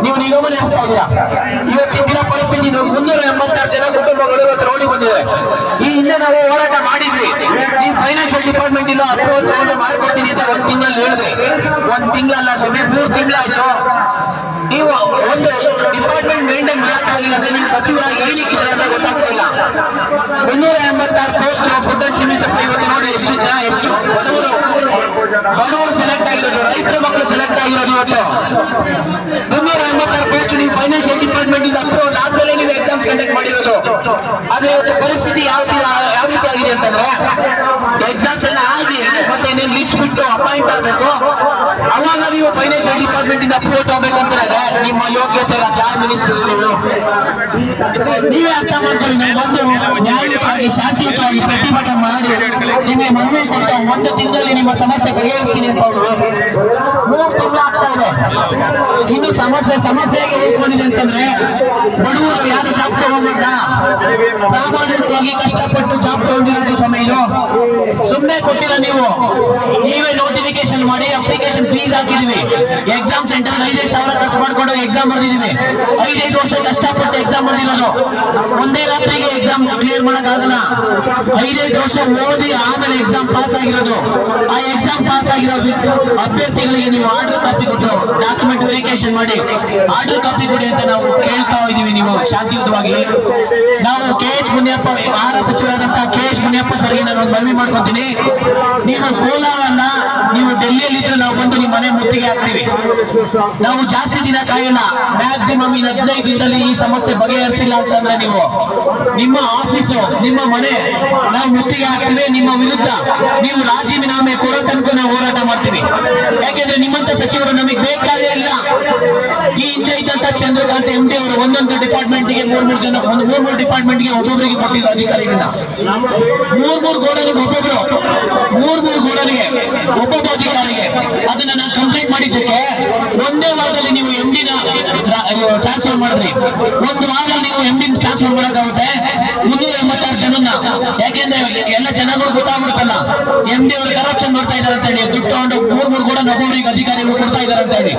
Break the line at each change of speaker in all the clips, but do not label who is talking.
ನೀವು ನಿಗಮನ ನಡೆಸ್ತಾ ಇದ್ದೀರಾ. ಇವತ್ತಿನ ದಿನ ಪರಿಸ್ಥಿತಿ 386 ಜನ ಕುಟುಂಬಗಳು ಇವತ್ತು ರೋಡಿ ಬಂದಿದ್ದಾರೆ. ಈ ಹಿಂದೆ ನಾವು ಹೋರಾಟ ಮಾಡಿದ್ವಿ. ನೀವು ಫೈನಾನ್ಷಿಯಲ್ ಡಿಪಾರ್ಟ್ಮೆಂಟ್ ಇಲ್ಲ ಅಪ್ರೂವಲ್ ತಗೊಂಡು ಮಾಡ್ಕೊಡ್ತೀನಿ ಅಂತ 1 ತಿಂಗಳಲ್ಲಿ ಹೇಳಿದ್ರಿ. 1 ತಿಂಗಳಲ್ಲ ಸ್ವಾಮಿ, 3 ತಿಂಗಳಾಯ್ತು. ನೀವು ಒಂದು ಡಿಪಾರ್ಟ್ಮೆಂಟ್ ಮೇಂಟೈನ್ ಮಾಡಕ್ಕಾಗಿಲ್ಲ ಅಂದ್ರೆ ನೀವು ಸಚಿವರಾಗಿ ಏನಿಕ್ಕಿದ್ರೆ ಅಂತ ಗೊತ್ತಾಗ್ತಿಲ್ಲ. 386 post food and civil supply ಇವತ್ತು ನೋಡಿ ಎಷ್ಟು ಜನ, ಎಷ್ಟು ಬಡವರು ಸೆಲೆಕ್ಟ್ ಆಗಿರೋದು, ರೈತರ ಮಕ್ಕಳು ಸೆಲೆಕ್ಟ್ ಆಗಿರೋದು. ಇವತ್ತು 386 ಪೋಸ್ಟ್ ನೀವು ಫೈನಾನ್ಷಿಯಲ್ ಡಿಪಾರ್ಟ್ಮೆಂಟ್ ಇಂದ ಅಪ್ರೂವಲ್ ಆದ್ಮೇಲೆ ನೀವು ಎಕ್ಸಾಮ್ಸ್ ಕಂಡಕ್ಟ್ ಮಾಡಿರೋದು. ಆದ್ರೆ ಇವತ್ತು ಪರಿಸ್ಥಿತಿ ಯಾವ ರೀತಿ ಆಗಿದೆ ಅಂತಂದ್ರೆ, ಎಕ್ಸಾಮ್ಸ್ ಎಲ್ಲ ಆಗಿ ಮತ್ತೆ ನೀವು ಲಿಸ್ಟ್ ಬಿಟ್ಟು ಅಪಾಯಿಂಟ್ ಆಗ್ಬೇಕು. ಅವಾಗ ನೀವು ಫೈನಾನ್ಷಿಯಲ್ ಡಿಪಾರ್ಟ್ಮೆಂಟ್ ಇಂದ ಅಪ್ರೂವಲ್ ತಗೋಬೇಕಂತಾರೆ. ನಿಮ್ಮ ಯೋಗ್ಯತೆ ಯಾವ ಮಿನಿಸ್ಟರ್ ನೀವೇ ಅರ್ಥ ಮಾಡ್ಕೊಳ್ಳಿ. ನೀವು ಬಂದು ನ್ಯಾಯಯುತವಾಗಿ ಶಾಂತಿಯುತವಾಗಿ ಪ್ರತಿಭಟನೆ ಮಾಡಿ ನಿಮಗೆ ಮನವಿ ಕೊಟ್ಟು 1 ತಿಂಗಳಲ್ಲಿ ನಿಮ್ಮ ಸಮಸ್ಯೆ ಬಗೆಹರಿಸ್ತೀನಿ ಅಂತ ಅವರು 3 ತಿಂಗಳು ಆಗ್ತಾ ಇದೆ. ಇನ್ನು ಸಮಸ್ಯೆಗೆ ಉಳ್ಕೊಂಡಿದೆ ಅಂತಂದ್ರೆ, ಬಡವರು ಯಾರು ಜಾಬ್ ತಗೊಂಡ್ಬಂದ ಪ್ರಾಮಾಣಿಕವಾಗಿ ಕಷ್ಟಪಟ್ಟು ಜಾಬ್ ತಗೊಂಡಿರೋದು ಸಮಯ ಇದು ಸುಮ್ಮನೆ ಕೊಟ್ಟಿಲ್ಲ. ನೀವೇ ನೋಟಿಫಿಕೇಶನ್ ಮಾಡಿ ಅಪ್ಲಿಕೇಶನ್ ಫೀಸ್ ಹಾಕಿದೀವಿ. ಎಕ್ಸಾಮ್ ಸೆಂಟರ್ 5,000 ಖರ್ಚು ಮಾಡ್ಕೊಂಡು ಎಕ್ಸಾಮ್ ಬರ್ದಿದೀವಿ. 5 ವರ್ಷ ಕಷ್ಟಪಟ್ಟು ಎಕ್ಸಾಮ್ ಬರ್ದಿರೋದು. ಒಂದೇ ರಾತ್ರಿಗೆ ಎಕ್ಸಾಮ್ ಕ್ಲಿಯರ್ ಮಾಡಕ್ಕಾಗಲ್ಲ. 5 ವರ್ಷ ಓದಿ ಆಮೇಲೆ ಎಕ್ಸಾಮ್ ಪಾಸ್ ಆಗಿರೋದು. ಆ ಎಕ್ಸಾಮ್ ಪಾಸ್ ಆಗಿರೋದು ಅಭ್ಯರ್ಥಿಗಳಿಗೆ ನೀವು ಆರ್ಡರ್ ಕಾಪಿ ಕೊಟ್ಟು ಡಾಕ್ಯುಮೆಂಟ್ ವೆರಿಫಿಕೇಶನ್ ಮಾಡಿ ಆರ್ಡರ್ ಕಾಪಿ ಕೊಡಿ ಅಂತ ನಾವು ಕೇಳ್ತಾ ಇದ್ದೀವಿ. ನೀವು ಶಾಂತಿಯುತವಾಗಿ ನಾವು KH ಮುನಿಯಪ್ಪ, ಆಹಾರ ಸಚಿವರಾದಂತಹ KH ಮುನಿಯಪ್ಪ ಸರ್ಗೆ ನಾನು ಒಂದು ಮನವಿ ಮಾಡ್ಕೊತೀನಿ. ನೀವು ಕೋಲಾರನ್ನ ನೀವು ಡೆಲ್ಲಿಯಲ್ಲಿದ್ರೆ ನಾವು ಬಂದು ನಿಮ್ಮ ಮನೆ ಮುತ್ತಿಗೆ ಹಾಕ್ತೀವಿ. ನಾವು ಜಾಸ್ತಿ ದಿನ ಕಾಯಲ್ಲ. ಮ್ಯಾಕ್ಸಿಮಮ್ ಇನ್ನು 15 ದಿನದಲ್ಲಿ ಈ ಸಮಸ್ಯೆ ಬಗೆಹರಿಸಿಲ್ಲ ಅಂತಂದ್ರೆ ನೀವು ನಿಮ್ಮ ಆಫೀಸು, ನಿಮ್ಮ ಮನೆ ನಾವು ಮುತ್ತಿಗೆ ಹಾಕ್ತೀವಿ. ನಿಮ್ಮ ವಿರುದ್ಧ ನೀವು ರಾಜೀನಾಮೆ ಕೊಡೋ ತನಕ ನಾವು ಹೋರಾಟ ಮಾಡ್ತೀವಿ. ಯಾಕೆಂದ್ರೆ ನಿಮ್ಮಂತ ಸಚಿವರು ನಮಗೆ ಬೇಕಾಗೇ ಇಲ್ಲ. ಈ ಹಿಂದೆ ಇದ್ದಂತ ಚಂದ್ರಕಾಂತ್ MD ಅವರು ಒಂದೊಂದು ಡಿಪಾರ್ಟ್ಮೆಂಟ್ಗೆ 3 ಜನ, 3 ಡಿಪಾರ್ಟ್ಮೆಂಟ್ಗೆ ಒಬ್ಬೊಬ್ಬರಿಗೆ ಕೊಟ್ಟಿರೋ ಅಧಿಕಾರಿಗಳನ್ನ 3 ಗೋಡನಿಗೆ ಒಬ್ಬೊಬ್ರು, 3 ಗೋಡನಿಗೆ ಒಬ್ಬೊಬ್ಬ ಅಧಿಕಾರಿಗೆ ಅದನ್ನ ನಾನು ಕಂಪ್ಲೇಂಟ್ ಮಾಡಿದ್ದಕ್ಕೆ ಒಂದೇ ವಾರದಲ್ಲಿ ನೀವು MD ನ ಟ್ರಾನ್ಸ್ಫರ್ ಮಾಡಿದ್ರಿ. 1 ವಾರದಲ್ಲಿ ನೀವು MD ಟ್ರಾನ್ಸ್ಫರ್ ಮಾಡಕ್ಕಾಗುತ್ತೆ 386 ಜನನ್ನ. ಯಾಕೆಂದ್ರೆ ಎಲ್ಲ ಜನಗಳು ಗೊತ್ತಾಗ್ಬಿಡುತ್ತಲ್ಲ MD ಅವರು ಕರಪ್ಷನ್ ಮಾಡ್ತಾ ಇದಾರೆ ಅಂತ ಹೇಳಿ, ದುಡ್ಡು ತಗೊಂಡು 3 ಕೂಡ ಒಬ್ಬೊಬ್ಬರಿಗೆ ಅಧಿಕಾರಿಗಳು ಕೊಡ್ತಾ ಇದಾರೆ ಅಂತ ಹೇಳಿ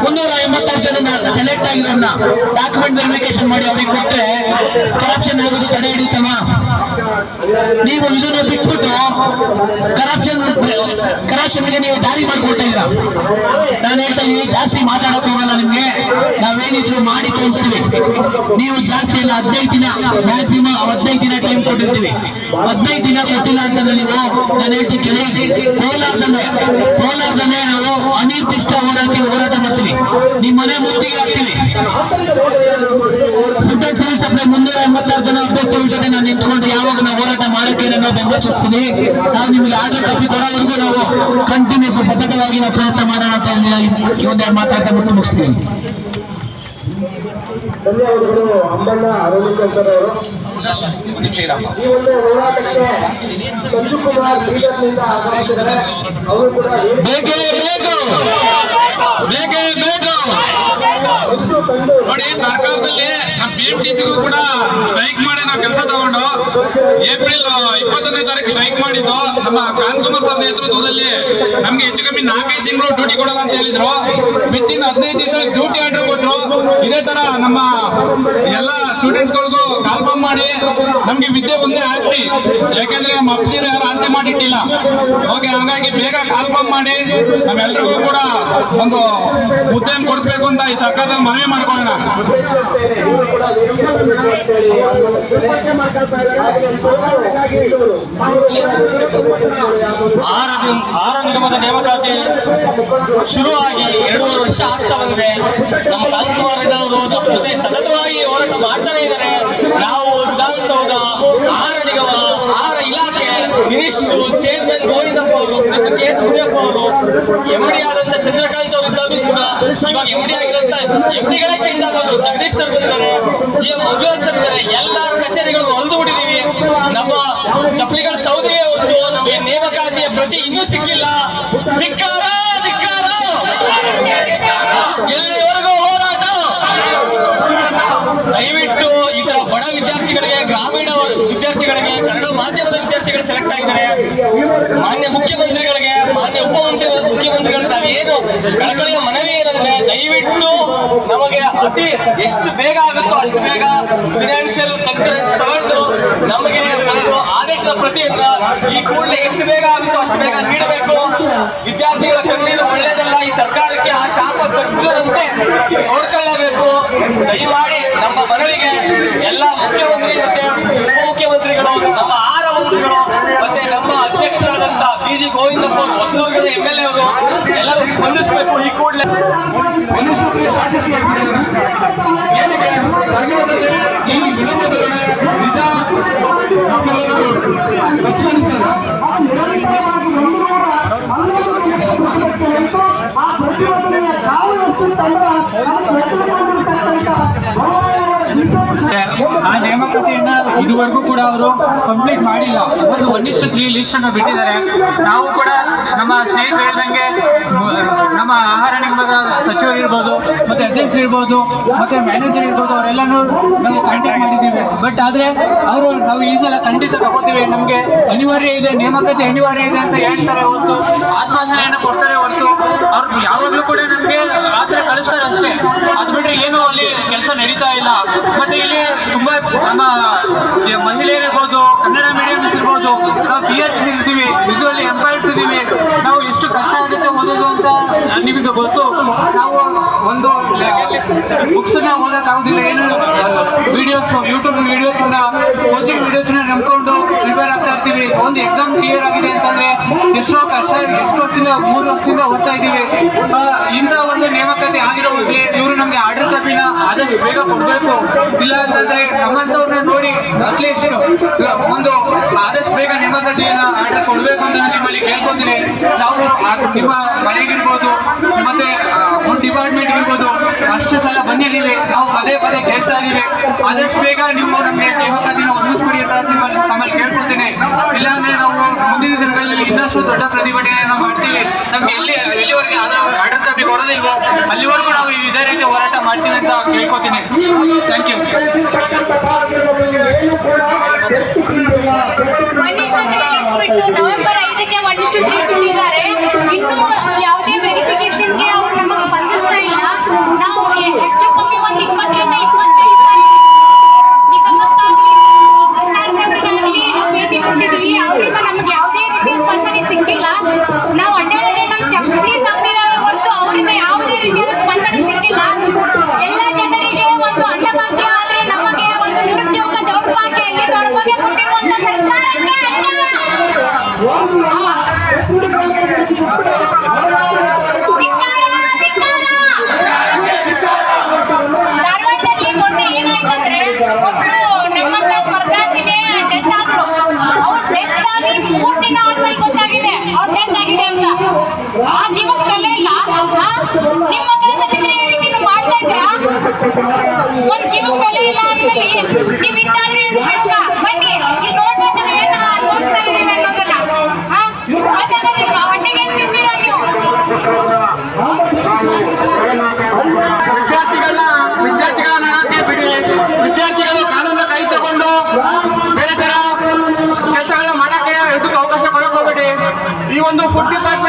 386 ಜನನ್ನ ಸೆಲೆಕ್ಟ್ ಆಗಿರೋನ್ನ ಡಾಕ್ಯುಮೆಂಟ್ ವೆರಿಫಿಕೇಶನ್ ಮಾಡಿ ಅವ್ರಿಗೆ ಕೊಟ್ಟರೆ ಕರಪ್ಷನ್ ಆಗೋದು ತಡೆ ಹಿಡಿತಮ್ಮ. ನೀವು ಇದನ್ನ ಬಿಟ್ಬಿಟ್ಟು ಕರಪ್ಷನ್ಗೆ ನೀವು ದಾರಿ ಮಾಡ್ಕೊಳ್ತಾ ಇದ್ದೀರಾ. ನಾನು ಹೇಳ್ತಾ ಇದ್ದೀನಿ, ಜಾಸ್ತಿ ಮಾತಾಡಕ್ ಹೋಗಲ್ಲ. ನಿಮ್ಗೆ ನಾವೇನಿದ್ರು ಮಾಡಿ ತೋರಿಸ್ತೀವಿ. ನೀವು ಜಾಸ್ತಿ ಇಲ್ಲ, 15 ದಿನ ಮ್ಯಾಕ್ಸಿಮಮ್ 15 ದಿನ ಟೈಮ್ ಕೊಟ್ಟಿರ್ತೀವಿ. 15 ದಿನ ಕೊಟ್ಟಿಲ್ಲ ಅಂತಂದ್ರೆ ನೀವು, ನಾನು ಹೇಳ್ತೀನಿ ಕೇಳಿ, ಕೋಲಾರದಲ್ಲೇ ನಾವು ಅನಿರ್ದಿಷ್ಟ ಹೋರಾಟ ಮಾಡ್ತೀವಿ. ನಿಮ್ಮ ಮನೆ ಮುತ್ತಿಗೆ ಹಾಕ್ತೀವಿ. ಫುಡ್ ಅಂಡ್ ಸಿವಿಲ್ ಸಪ್ಲೈ 386 ಜನ ಅಭ್ಯರ್ಥಿಗಳ ಜೊತೆ ನಾನು ನಿಂತ್ಕೊಂಡು ಯಾವಾಗ ನಾವು ಹೋರಾಟ ಮಾಡಕ್ಕೆ ನಾವು ಬೆಂಬಲಿಸ್ತೀವಿ. ನಾವು ನಿಮ್ಗೆ ಆರ್ಡರ್ ಕಾಪಿ ಕೊಡೋವರೆಗೂ ನಾವು ಕಂಟಿನ್ಯೂಸ್ ಸತತವಾಗಿ ನಾವು ಪ್ರಯತ್ನ ಮಾಡೋಣ ಅಂತ ಒಂದೆರಡು ಮಾತಾಡ್ತಾ ಬಿಟ್ಟು ಮುಗಿಸ್ತೀವಿ.
ಧನ್ಯವಾದಗಳು ಅಂಬಣ್ಣ ಅರವಿಂದರ್ ಅವರು. ಈ ಒಂದು ಹೋರಾಟಕ್ಕೆ ಸಂಜುಕುಮಾರ್ ಲೀಡರ್ನಿಂದ ಆಗಮಿಸಿದರೆ ಅವರು ಕೂಡ
ನೋಡಿ, ಸರ್ಕಾರದಲ್ಲಿ ನಮ್ಮ PMTCಗೂ ಕೂಡ ಸ್ಟ್ರೈಕ್ ಮಾಡಿ ನಾವು ಕೆಲಸ ತಗೊಂಡು ಏಪ್ರಿಲ್ 21ನೇ ತಾರೀಕು ಸ್ಟ್ರೈಕ್ ಮಾಡಿದ್ದು. ನಮ್ಮ ಕಾಂತಕುಮಾರ್ ಸರ್ ನೇತೃತ್ವದಲ್ಲಿ ನಮ್ಗೆ ಹೆಚ್ಚು ಕಮ್ಮಿ 4-5 ತಿಂಗಳು ಡ್ಯೂಟಿ ಕೊಡೋಣ ಅಂತ ಹೇಳಿದ್ರು. ವಿತಿನ್ 15 ದಿವಸ ಡ್ಯೂಟಿ ಆರ್ಡರ್ ಕೊಟ್ಟರು. ಇದೇ ತರ ನಮ್ಮ ಎಲ್ಲ ಸ್ಟೂಡೆಂಟ್ಸ್ಗಳಿಗೂ ಕಾಲ್ಫಾರ್ಮ್ ಮಾಡಿ ನಮ್ಗೆ ವಿದ್ಯೆ ಒಂದೇ ಆಸ್ತಿ, ಯಾಕೆಂದ್ರೆ ನಮ್ಮ ಅಪ್ಪದಿರು ಯಾರು ಆಸ್ತಿ ಮಾಡಿಟ್ಟಿಲ್ಲ. ಓಕೆ, ಹಾಗಾಗಿ ಬೇಗ ಕಾಲ್ಫಾರ್ಮ್ ಮಾಡಿ ನಮ್ಮೆಲ್ರಿಗೂ ಕೂಡ ಒಂದು ಹುದ್ದೆಯನ್ನು ಕೊಡಿಸ್ಬೇಕು ಅಂತ ಈ ಸರ್ಕಾರದಲ್ಲಿ ಮನವಿ ಮಾಡ್ಕೊಳ್ಳೋಣ.
ಆಹಾರ ನಿಗಮದ ನೇಮಕಾತಿ ಶುರುವಾಗಿ 2.5 ವರ್ಷ ಆಗ್ತಾ ಬಂದಿದೆ. ನಮ್ಮ ಕಾಂತಕುಮಾರ್ ಅವರು ನಮ್ಮ ಜೊತೆ ಸತತವಾಗಿ ಹೋರಾಟ ಮಾಡ್ತಾನೆ ಇದ್ದಾರೆ. ನಾವು ವಿಧಾನಸೌಧ, ಆಹಾರ ನಿಗಮ, ಆಹಾರ ಇಲಾಖೆ ಮಿನಿಸ್ಟ್ರು, ಚೇರ್ಮನ್ ಗೋವಿಂದಪ್ಪ ಅವರು, ಮಿನಿಸ್ಟರ್ KH ಮುನಿಯಪ್ಪ ಅವರು, MD ಆದಂತ ಚಂದ್ರಕಾಂತ್ ಅವರು ಇದ್ದಾಗಲೂ ಕೂಡ ಇವಾಗ MD ಆಗಿರಂತ MDಗಳೇ ಚೇಂಜ್ ಆದವರು. ಜಗದೀಶ್ ಸರ್ ಬಂದಿದ್ದಾರೆ, GM ಮಂಜುನಾಥ್ ಸರ್ ಇದ್ದಾರೆ. ಎಲ್ಲರ ಕಚೇರಿಗಳಿಗೂ ಹೊಲಿದು ಬಿಟ್ಟಿದೀವಿ. ನಮ್ಮ ಚಪ್ಪಲಿಗಳ ಸೌದಿವೆ ಹೊರತು ನಮಗೆ ನೇಮಕಾತಿಯ ಪ್ರತಿ ಇನ್ನೂ ಸಿಕ್ಕಿಲ್ಲ. ಧಿಕ್ಕಾರ ಧಿಕ್ಕಾರ, ಎಲ್ಲಿವರೆಗೂ ಹೋರಾಟ. ದಯವಿಟ್ಟು ಈ ತರ ಬಡ ವಿದ್ಯಾರ್ಥಿಗಳಿಗೆ, ಗ್ರಾಮೀಣ ವಿದ್ಯಾರ್ಥಿಗಳಿಗೆ, ಕನ್ನಡ ಮಾಧ್ಯಮದ ವಿದ್ಯಾರ್ಥಿಗಳು ಸೆಲೆಕ್ಟ್ ಆಗಿದ್ದಾರೆ. ಮಾನ್ಯ ಮುಖ್ಯಮಂತ್ರಿಗಳಿಗೆ, ಮಾನ್ಯ ಮುಖ್ಯಮಂತ್ರಿಗಳಿಗೆ ನಾವೇನು ಕಳಕಳಿಯ ಮನವಿ ಏನಂದ್ರೆ, ದಯವಿಟ್ಟು ನಮಗೆ ಎಷ್ಟು ಬೇಗ ಆಗುತ್ತೋ ಅಷ್ಟು ಬೇಗ ಫಿನಾನ್ಷಿಯಲ್ ಕನ್ಕರೆನ್ಸ್ ತಗೊಂಡು ನಮಗೆ ಒಂದು ಆದೇಶದ ಪ್ರತಿಯನ್ನ ಈ ಕೂಡಲೇ ಎಷ್ಟು ಬೇಗ ಆಗುತ್ತೋ ಅಷ್ಟು ಬೇಗ ನೀಡಬೇಕು. ವಿದ್ಯಾರ್ಥಿಗಳ ಕಣ್ಣೀರು ಒಳ್ಳೆಯದಲ್ಲ. ಈ ಸರ್ಕಾರಕ್ಕೆ ಆ ಶಾಪ ತಗ್ಗದಂತೆ ನೋಡ್ಕೊಳ್ಳಬೇಕು. ದಯಮಾಡಿ ನಮ್ಮ ಮನವಿಗೆ ಎಲ್ಲ ಮುಖ್ಯಮಂತ್ರಿ ಮತ್ತೆ ಉಪಮುಖ್ಯಮಂತ್ರಿಗಳು, ನಮ್ಮ ಆಹಾರ ಮಂತ್ರಿಗಳು ಮತ್ತೆ ನಮ್ಮ ಅಧ್ಯಕ್ಷರಾದಂತ PG ಗೋವಿಂದಪ್ಪ ಅವರು, ಹೊಸದುರ್ಗದ MLA ಅವರು ಎಲ್ಲರೂ ಸ್ಪಂದಿಸಬೇಕು ಈ ಕೂಡಲೇ.
ಏನಕ್ಕೆ ಸರ್ಕಾರದಲ್ಲಿ ಈ ವಿಳಂಬದೊಳಗೆ ನಿಜ
ಆ ನೇಮಕಾತಿಯನ್ನ ಇದುವರೆಗೂ ಕೂಡ ಅವರು ಕಂಪ್ಲೀಟ್ ಮಾಡಿಲ್ಲ. ಒಂದು 1:3 ಲಿಸ್ಟ್ ಅನ್ನು ಬಿಟ್ಟಿದ್ದಾರೆ. ನಾವು ಕೂಡ ನಮ್ಮ ಸ್ನೇಹಿತರು ಹೇಳ್ದಂಗೆ ನಮ್ಮ ಆಹಾರ ನಿಗಮದ ಸಚಿವರು ಇರ್ಬೋದು, ಮತ್ತೆ ಅಧ್ಯಕ್ಷರು ಇರ್ಬೋದು, ಮತ್ತೆ ಮ್ಯಾನೇಜರ್ ಇರ್ಬೋದು, ಅವರೆಲ್ಲನೂ ನಾವು ಕಾಂಟ್ಯಾಕ್ಟ್ ಮಾಡಿದ್ದೀವಿ. ಬಟ್ ಆದ್ರೆ ನಾವು ಈ ಸಲ ಖಂಡಿತ ತಗೋತೀವಿ, ನಮಗೆ ಅನಿವಾರ್ಯ ಇದೆ, ನೇಮಕಾತಿ ಅನಿವಾರ್ಯ ಇದೆ ಅಂತ ಹೇಳ್ತಾರೆ ಹೊರತು, ಆಶ್ವಾಸನೆಯನ್ನು ಕೊಡ್ತಾರೆ ಹೊರತು ಅವ್ರು ಯಾವಾಗಲೂ ಕೂಡ ನಮಗೆ ರಾತ್ರಿ ಕಳಿಸ್ತಾರೆ ಅಷ್ಟೇ. ಅದು ಬಿಟ್ಟರೆ ಏನು ಅಲ್ಲಿ ಕೆಲಸ ನಡೀತಾ ಇಲ್ಲ. ಮತ್ತೆ ಇಲ್ಲಿ ತುಂಬಾ ನಮ್ಮ ಮಹಿಳೆಯರಿರ್ಬೋದು, ಕನ್ನಡ ಮೀಡಿಯಮ್ಸ್ ಇರ್ಬೋದು, ನಾವು PhD ಇರ್ತೀವಿ, ವಿಜುವಲಿ ಎಂಪೈರ್ಸ್ ಇದ್ದೀವಿ. ನಾವು ಎಷ್ಟು ಕಷ್ಟ ಆಗುತ್ತೆ ಓದೋದು ಅಂತ ನಿಮಗೆ ಗೊತ್ತು. ನಾವು ಒಂದು ಬುಕ್ಸ್ ನ ಓದಕ್ಕಾಗೋದಿಲ್ಲ. ಏನು ಯೂಟ್ಯೂಬ್ ವಿಡಿಯೋಸ್ ಕೋಚಿಂಗ್ ವಿಡಿಯೋಸ್ ನಂಬ್ಕೊಂಡು ಪ್ರಿಪೇರ್ ಆಗ್ತಾ ಇರ್ತೀವಿ. ಒಂದು ಎಕ್ಸಾಮ್ ಕ್ಲಿಯರ್ ಆಗಿದೆ ಅಂತಂದ್ರೆ ಎಷ್ಟೋ ಕಷ್ಟ, ಎಷ್ಟು ವರ್ಷದಿಂದ 3 ವರ್ಷದಿಂದ ಓದ್ತಾ ಇದ್ದೀವಿ. ಇಂಥ ಒಂದು ನೇಮಕಾತಿ ಆಗಿರೋ ಹೋಗ್ಲಿ ಇವರು ನಮ್ಗೆ ಆರ್ಡರ್ ಕಾಪಿನ ಆದಷ್ಟು ಬೇಗ ಕೊಡ್ಬೇಕು. ಇಲ್ಲ ಅಂತಂದ್ರೆ ನಮ್ಮಂತವ್ರನ್ನ ನೋಡಿ ಅಟ್ಲೀಸ್ಟ್ ಒಂದು ಆದಷ್ಟು ಬೇಗ ನೇಮಕಾತಿಯನ್ನ ಆರ್ಡರ್ ಕೊಡ್ಬೇಕು ಅಂತ ನಿಮ್ಮಲ್ಲಿ ಕೇಳ್ಕೊತೀನಿ. ನಾವು ನಿಮ್ಮ ಮನೆಗಿರ್ಬೋದು, ಮತ್ತೆ ಫುಡ್ ಡಿಪಾರ್ಟ್ಮೆಂಟ್ ಇರ್ಬೋದು, ಅಷ್ಟು ಸಲ ಬಂದಿದ್ದೀವಿ. ನಾವು ಪದೇ ಪದೇ ಕೇಳ್ತಾ ಇದೀವಿ, ಆದಷ್ಟು ಬೇಗ ನೀವು ನಮಗೆ ನೇಮಕಾತಿನ ಒದಗಿಸ್ಬಿಡಿ ಅಂತ ತಮ್ಮಲ್ಲಿ ಕೇಳ್ಕೊತೀನಿ. ಇಲ್ಲಾಂದ್ರೆ ನಾವು ಮುಂದಿನ ದಿನಗಳಲ್ಲಿ ಇನ್ನಷ್ಟು ದೊಡ್ಡ ಪ್ರತಿಭಟನೆಯನ್ನ ಮಾಡ್ತೀವಿ. ನಮ್ಗೆ ಎಲ್ಲಿವರೆಗೆ ಆರ್ಡರ್ ಕಾಪಿ ಕೊಡೋದಿಲ್ವೋ ಅಲ್ಲಿವರೆಗೂ ನಾವು ಇದೇ ರೀತಿ ಹೋರಾಟ ಮಾಡ್ತೀವಿ ಅಂತ ಕೇಳ್ಕೊತೀನಿ. Thank you.
1:3 ಲಿಸ್ಟ್ ಬಿಟ್ಟು ನವೆಂಬರ್ 5ಕ್ಕೆ 1:3 ಬಿಟ್ಟಿದ್ದಾರೆ. ಇನ್ನೂ ಯಾವುದೇ ವೆರಿಫಿಕೇಶನ್ಗೆ ಅವ್ರು ನಮಗೆ ಸ್ಪಂದಿಸ್ತಾ ಇಲ್ಲ. ನಾವು ಹೆಚ್ಚು ಕಮ್ಮಿ ಒಂದು 20ರಿಂದ 25 ನಿಗಮಕ್ಕಾಗಲಿ ಸರ್ಕಾರದವರಿಗಾಗಲಿ ಭೇಟಿ ಕೊಟ್ಟಿದ್ವಿ. ಅವರಿಂದ ನಮ್ಗೆ ಯಾವುದೇ ರೀತಿಯ ಸ್ಪಂದನೆ ಸಿಕ್ಕಿಲ್ಲ. ನಾವು ಅಡ್ಡಾಡದೆ ನಮ್ಮ ಚಪ್ಪಲಿ ಸಂಗ್ರಹ ಹೊರತು ಅವರಿಂದ ಯಾವುದೇ ರೀತಿಯಾದ ಸ್ಪಂದನೆ ಸಿಕ್ಕಿಲ್ಲ. ಎಲ್ಲ ಜನರಿಗೆ ಒಂದು ಅನ್ನಭಾಗ್ಯ ಆದ್ರೆ ನಮಗೆ ಒಂದು ನಿರುದ್ಯೋಗ ದೌರ್ಭಾಗ್ಯ ಇಲ್ಲಿ ದೌರ್ಭಾಗ್ಯ ಕೊಟ್ಟಿರುವಂತ ಸರ್ಕಾರಕ್ಕೆ ಧಾರವಾಡದಲ್ಲಿ ಮೊನ್ನೆ ಏನಾಯ್ತಂದ್ರೆ ಒಬ್ರು ನಮ್ಮಂತ ಸ್ಪರ್ಧಾರ್ಥಿಗೆ ಡೆತ್ ಆದ್ರು. ಅವ್ರು ಡೆತ್ ಆಗಿ 3 ದಿನ ಆದ್ಮೇಲೆ ಗೊತ್ತಾಗಿದೆ ಅವ್ರು ಡೆತ್ ಆಗಿದೆ ಅಂತ. ಆ ಜೀವಕ್ಕೆ ಬೆಲೆ ಇಲ್ಲ. ನಿಮ್ಮ ಕೆಲಸದಿದ್ರೆ ಈ ರೀತಿ ಮಾಡ್ತಾ ಇದ್ರ ಒಂದ್ ಜೀವಕ್ಕೆ ಬೆಲೆ ಇಲ್ಲ ಅಂದ್ಮೇಲೆ ನೀವ್ ಇದ್ದಾದ್ರೆ ಉಪಯೋಗ. ಬನ್ನಿ ಇಲ್ಲಿ ನೋಡ್ಬೇಕು ಏನ ಅನುಭವಿಸ್ತಾ ಇದೀವಿ ಅನ್ನೋದನ್ನ. ಮಾತಾಡೋದಿಲ್ವಾ? ಹೊಟ್ಟೆಗೆ ಏನ್ ತಿಂತೀರಾ ನೀವು?
ವಿದ್ಯಾರ್ಥಿಗಳನ್ನ ಬಿಡಿ. ವಿದ್ಯಾರ್ಥಿಗಳು ಕಾನೂನು ಕೈ ತಗೊಂಡು ಬೇರೆ ತರ ಕೆಲಸಗಳನ್ನ ಮಾಡಕ್ಕೆ ಇದಕ್ಕೆ ಅವಕಾಶ ಕೊಡಕ್ ಹೋಗ್ಬೇಡಿ. ಈ ಒಂದು ಫುಡ್ ಡಿಪಾರ್ಟ್ಮೆಂಟ್